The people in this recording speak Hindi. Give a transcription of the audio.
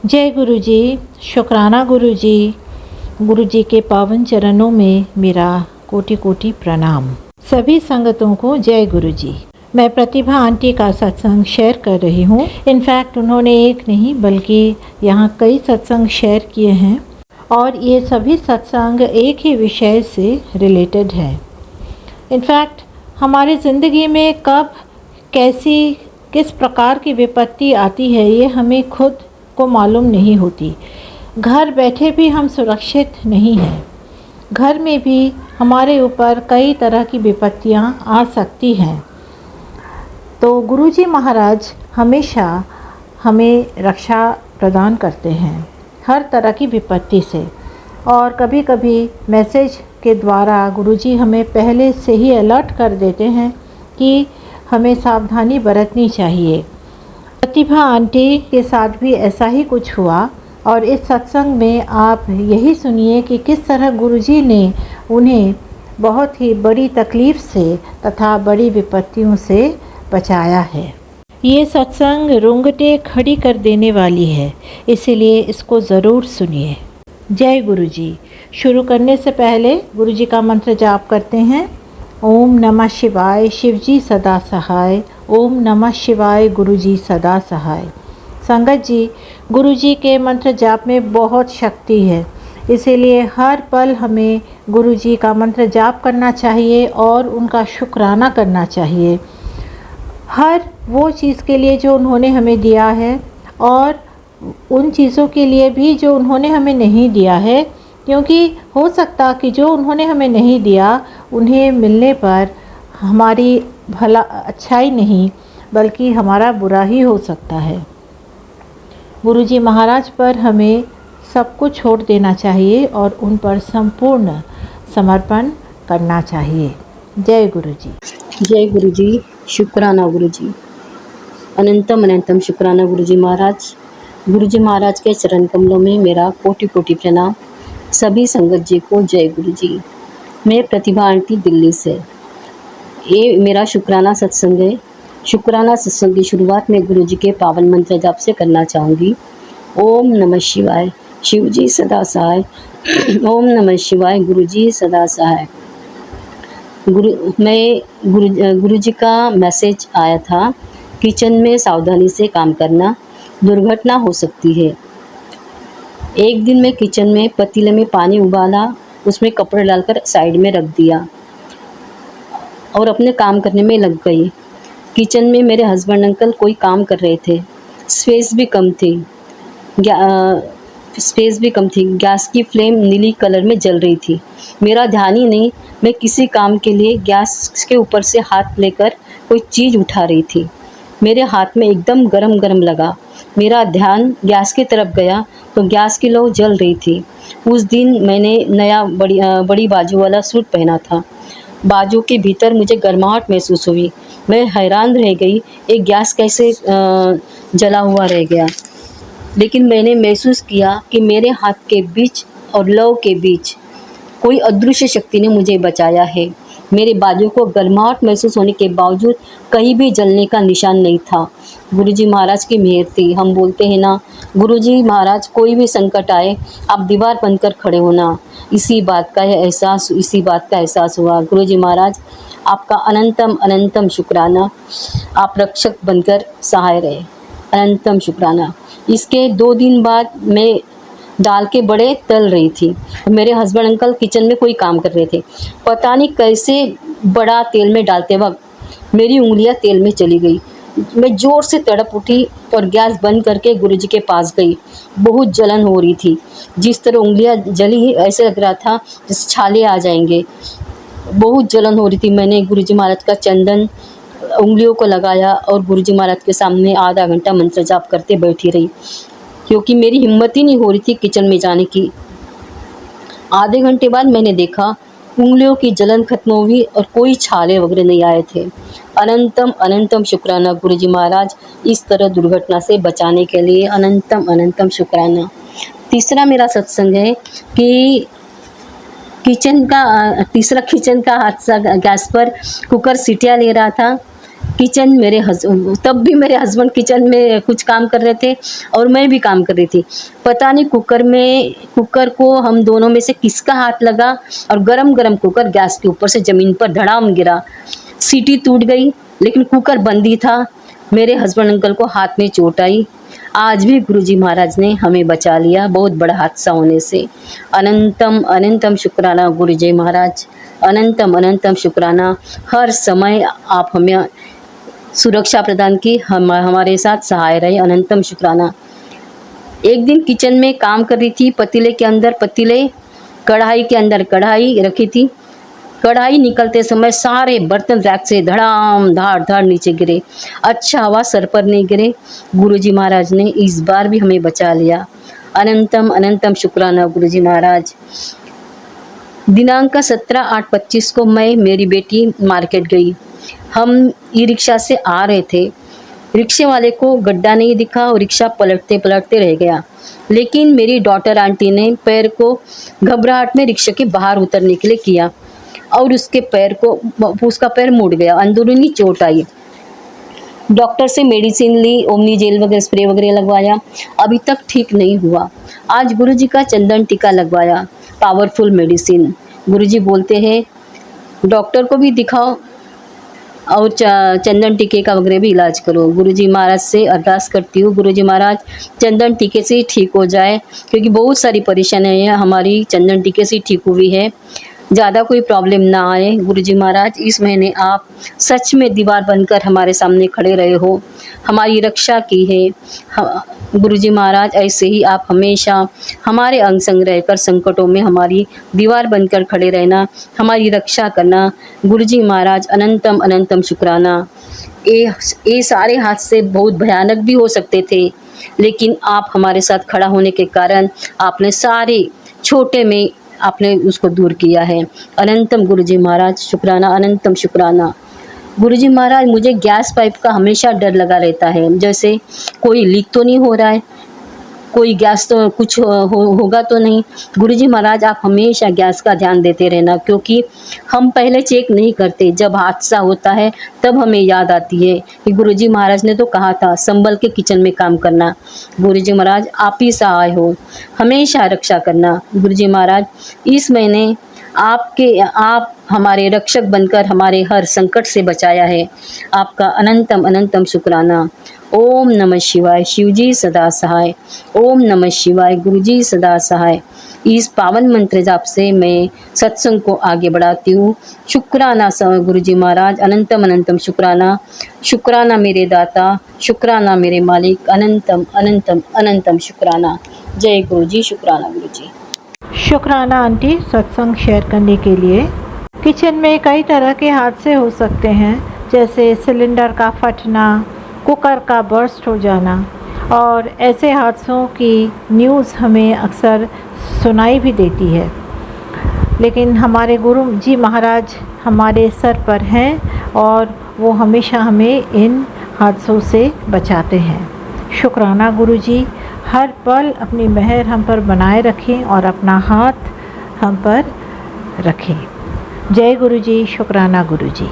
जय गुरु जी। शुक्राना गुरु जी। गुरु जी के पावन चरणों में मेरा कोटि कोटि प्रणाम। सभी संगतों को जय गुरु जी। मैं प्रतिभा आंटी का सत्संग शेयर कर रही हूँ। इनफैक्ट उन्होंने एक नहीं बल्कि यहाँ कई सत्संग शेयर किए हैं और ये सभी सत्संग एक ही विषय से रिलेटेड है। इनफैक्ट हमारी ज़िंदगी में कब कैसी किस प्रकार की विपत्ति आती है ये हमें खुद को मालूम नहीं होती। घर बैठे भी हम सुरक्षित नहीं हैं। घर में भी हमारे ऊपर कई तरह की विपत्तियां आ सकती हैं। तो गुरुजी महाराज हमेशा हमें रक्षा प्रदान करते हैं हर तरह की विपत्ति से। और कभी कभी मैसेज के द्वारा गुरुजी हमें पहले से ही अलर्ट कर देते हैं कि हमें सावधानी बरतनी चाहिए। प्रतिभा आंटी के साथ भी ऐसा ही कुछ हुआ और इस सत्संग में आप यही सुनिए कि किस तरह गुरुजी ने उन्हें बहुत ही बड़ी तकलीफ़ से तथा बड़ी विपत्तियों से बचाया है। ये सत्संग रोंगटे खड़ी कर देने वाली है, इसीलिए इसको ज़रूर सुनिए। जय गुरु जी। शुरू करने से पहले गुरु जी का मंत्र जाप करते हैं। ओम नमः शिवाय, शिवजी सदा सहाय। ओम नमः शिवाय, गुरुजी सदा सहाय। संगत जी, गुरुजी के मंत्र जाप में बहुत शक्ति है, इसीलिए हर पल हमें गुरुजी का मंत्र जाप करना चाहिए और उनका शुक्राना करना चाहिए हर वो चीज़ के लिए जो उन्होंने हमें दिया है और उन चीज़ों के लिए भी जो उन्होंने हमें नहीं दिया है, क्योंकि हो सकता कि जो उन्होंने हमें नहीं दिया उन्हें मिलने पर हमारी भला अच्छाई नहीं बल्कि हमारा बुरा ही हो सकता है। गुरुजी महाराज पर हमें सब कुछ छोड़ देना चाहिए और उन पर संपूर्ण समर्पण करना चाहिए। जय गुरु जी। जय गुरु जी। शुक्राना गुरु जी। अनंतम अनंतम शुक्राना गुरु जी महाराज। गुरु जी महाराज के चरण कमलों में मेरा कोटि कोटि प्रणाम। सभी संगत जी को जय गुरु जी। मैं प्रतिभा आंटी दिल्ली से। ये मेरा शुक्राना सत्संग है। शुक्राना सत्संग की शुरुआत में गुरु जी के पावन मंत्र जाप से करना चाहूँगी। ओम नमः शिवाय, शिव जी सदा सहाय। ओम नमः शिवाय, गुरु जी सदा सहाय। गुरु जी का मैसेज आया था, किचन में सावधानी से काम करना, दुर्घटना हो सकती है। एक दिन मैं किचन में पतीले में पानी उबाला, उसमें कपड़े डालकर साइड में रख दिया और अपने काम करने में लग गई। किचन में मेरे हस्बैंड अंकल कोई काम कर रहे थे। स्पेस भी कम थी। गैस की फ्लेम नीली कलर में जल रही थी। मेरा ध्यान ही नहीं, मैं किसी काम के लिए गैस के ऊपर से हाथ लेकर कोई चीज़ उठा रही थी। मेरे हाथ में एकदम गरम गरम लगा। मेरा ध्यान गैस की तरफ गया तो गैस की लौ जल रही थी। उस दिन मैंने नया बड़ी बाजू वाला सूट पहना था। बाजू के भीतर मुझे गर्माहट महसूस हुई। मैं हैरान रह गई, एक गैस कैसे जला हुआ रह गया। लेकिन मैंने महसूस किया कि मेरे हाथ के बीच और लौ के बीच कोई अदृश्य शक्ति ने मुझे बचाया है। मेरे बाजू को गर्माहट महसूस होने के बावजूद कहीं भी जलने का निशान नहीं था। गुरुजी महाराज की मेहर थी। हम बोलते हैं ना, गुरुजी महाराज कोई भी संकट आए आप दीवार बनकर खड़े होना। इसी बात का एहसास हुआ। गुरुजी महाराज आपका अनंतम अनंतम शुक्राना। आप रक्षक बनकर सहाय रहे। अनंतम शुक्राना। इसके 2 दिन बाद मैं दाल के बड़े तल रही थी। मेरे हस्बैंड अंकल किचन में कोई काम कर रहे थे। पता नहीं कैसे बड़ा तेल में डालते वक्त मेरी उंगलियां तेल में चली गई। मैं ज़ोर से तड़प उठी और गैस बंद करके गुरुजी के पास गई। बहुत जलन हो रही थी। जिस तरह उंगलियां जली ऐसे लग रहा था जैसे छाले आ जाएंगे। बहुत जलन हो रही थी। मैंने गुरुजी महाराज का चंदन उंगलियों को लगाया और गुरुजी महाराज के सामने आधा घंटा मंत्र जाप करते बैठी रही, क्योंकि मेरी हिम्मत ही नहीं हो रही थी किचन में जाने की। आधे घंटे बाद मैंने देखा उंगलियों की जलन खत्म हुई और कोई छाले वगैरह नहीं आए थे। अनंतम अनंतम शुक्राना गुरुजी महाराज, इस तरह दुर्घटना से बचाने के लिए अनंतम अनंतम शुक्राना। तीसरा मेरा सत्संग है कि किचन का हादसा। गैस पर कुकर सीटियाँ ले रहा था। किचन तब भी मेरे हस्बैंड किचन में कुछ काम कर रहे थे और मैं भी काम कर रही थी। पता नहीं कुकर को हम दोनों में से किसका हाथ लगा और गरम गरम कुकर गैस के ऊपर से ज़मीन पर धड़ाम गिरा। सीटी टूट गई, लेकिन कुकर बंद ही था। मेरे हस्बैंड अंकल को हाथ में चोट आई। आज भी गुरुजी महाराज ने हमें बचा लिया बहुत बड़ा हादसा होने से। अनंतम अनंतम शुक्राना गुरुजी महाराज, अनंतम अनंतम शुक्राना। हर समय आप हमें सुरक्षा प्रदान की, हमारे साथ सहाय रहे। अनंतम शुक्राना। एक दिन किचन में काम कर रही थी, पतीले के अंदर पतीले, कढ़ाई के अंदर कढ़ाई रखी थी। कढ़ाई निकलते समय सारे बर्तन रैक से धड़ाम धाड़ धाड़ नीचे गिरे। अच्छा हुआ सर पर नहीं गिरे। गुरुजी महाराज ने इस बार भी हमें बचा लिया। अनंतम अनंतम शुक्राना गुरुजी महाराज। दिनांक 17/8/25 को मैं मेरी बेटी मार्केट गई। हम ई रिक्शा से आ रहे थे। रिक्शे वाले को गड्ढा नहीं दिखा और रिक्शा पलटते पलटते रह गया। लेकिन मेरी डॉटर आंटी ने पैर को घबराहट में रिक्शे के बाहर उतरने के लिए किया और उसका पैर मुड़ गया, अंदरूनी चोट आई। डॉक्टर से मेडिसिन ली, ओमनी जेल वगैरह स्प्रे वगैरह लगवाया, अभी तक ठीक नहीं हुआ। आज गुरुजी का चंदन टीका लगवाया, पावरफुल मेडिसिन। गुरुजी बोलते हैं डॉक्टर को भी दिखाओ और चंदन टीके का वगैरह भी इलाज करो। गुरुजी महाराज से अरदास करती हूँ, गुरुजी महाराज चंदन टीके से ही ठीक हो जाए, क्योंकि बहुत सारी परेशानियाँ हमारी चंदन टीके से ठीक हुई है। ज़्यादा कोई प्रॉब्लम ना आए। गुरुजी महाराज इस महीने आप सच में दीवार बनकर हमारे सामने खड़े रहे हो, हमारी रक्षा की है। गुरुजी महाराज ऐसे ही आप हमेशा हमारे अंग संग रहकर संकटों में हमारी दीवार बनकर खड़े रहना, हमारी रक्षा करना। गुरुजी महाराज अनंतम अनंतम शुक्राना। ये सारे हादसे बहुत भयानक भी हो सकते थे, लेकिन आप हमारे साथ खड़ा होने के कारण आपने सारे छोटे में आपने उसको दूर किया है। अनंतम गुरुजी महाराज शुक्राना, अनंतम शुक्राना। गुरुजी महाराज मुझे गैस पाइप का हमेशा डर लगा रहता है, जैसे कोई लीक तो नहीं हो रहा है, कोई गैस तो कुछ होगा तो नहीं। गुरुजी महाराज आप हमेशा गैस का ध्यान देते रहना, क्योंकि हम पहले चेक नहीं करते, जब हादसा होता है तब हमें याद आती है कि गुरुजी महाराज ने तो कहा था संभल के किचन में काम करना। गुरुजी महाराज आप ही सहाय हो, हमेशा रक्षा करना। गुरुजी महाराज इस महीने आप हमारे रक्षक बनकर हमारे हर संकट से बचाया है, आपका अनंतम अनंतम शुक्राना। ओम नमः शिवाय, शिवजी सदा सहाय। ओम नमः शिवाय, गुरुजी सदा सहाय। इस पावन मंत्र जाप से मैं सत्संग को आगे बढ़ाती हूँ। शुक्राना गुरुजी महाराज, अनंतम अनंतम शुक्राना। शुक्राना मेरे दाता, शुक्राना मेरे मालिक, अनंतम अनंतम अनंतम शुक्राना। जय गुरुजी, शुक्राना गुरुजी। शुक्राना आंटी सत्संग शेयर करने के लिए। किचन में कई तरह के हादसे हो सकते हैं, जैसे सिलेंडर का फटना, कुकर का बर्स्ट हो जाना, और ऐसे हादसों की न्यूज़ हमें अक्सर सुनाई भी देती है। लेकिन हमारे गुरु जी महाराज हमारे सर पर हैं और वो हमेशा हमें इन हादसों से बचाते हैं। शुक्राना गुरु जी, हर पल अपनी मेहर हम पर बनाए रखें और अपना हाथ हम पर रखें। जय गुरु जी, शुक्राना गुरु जी।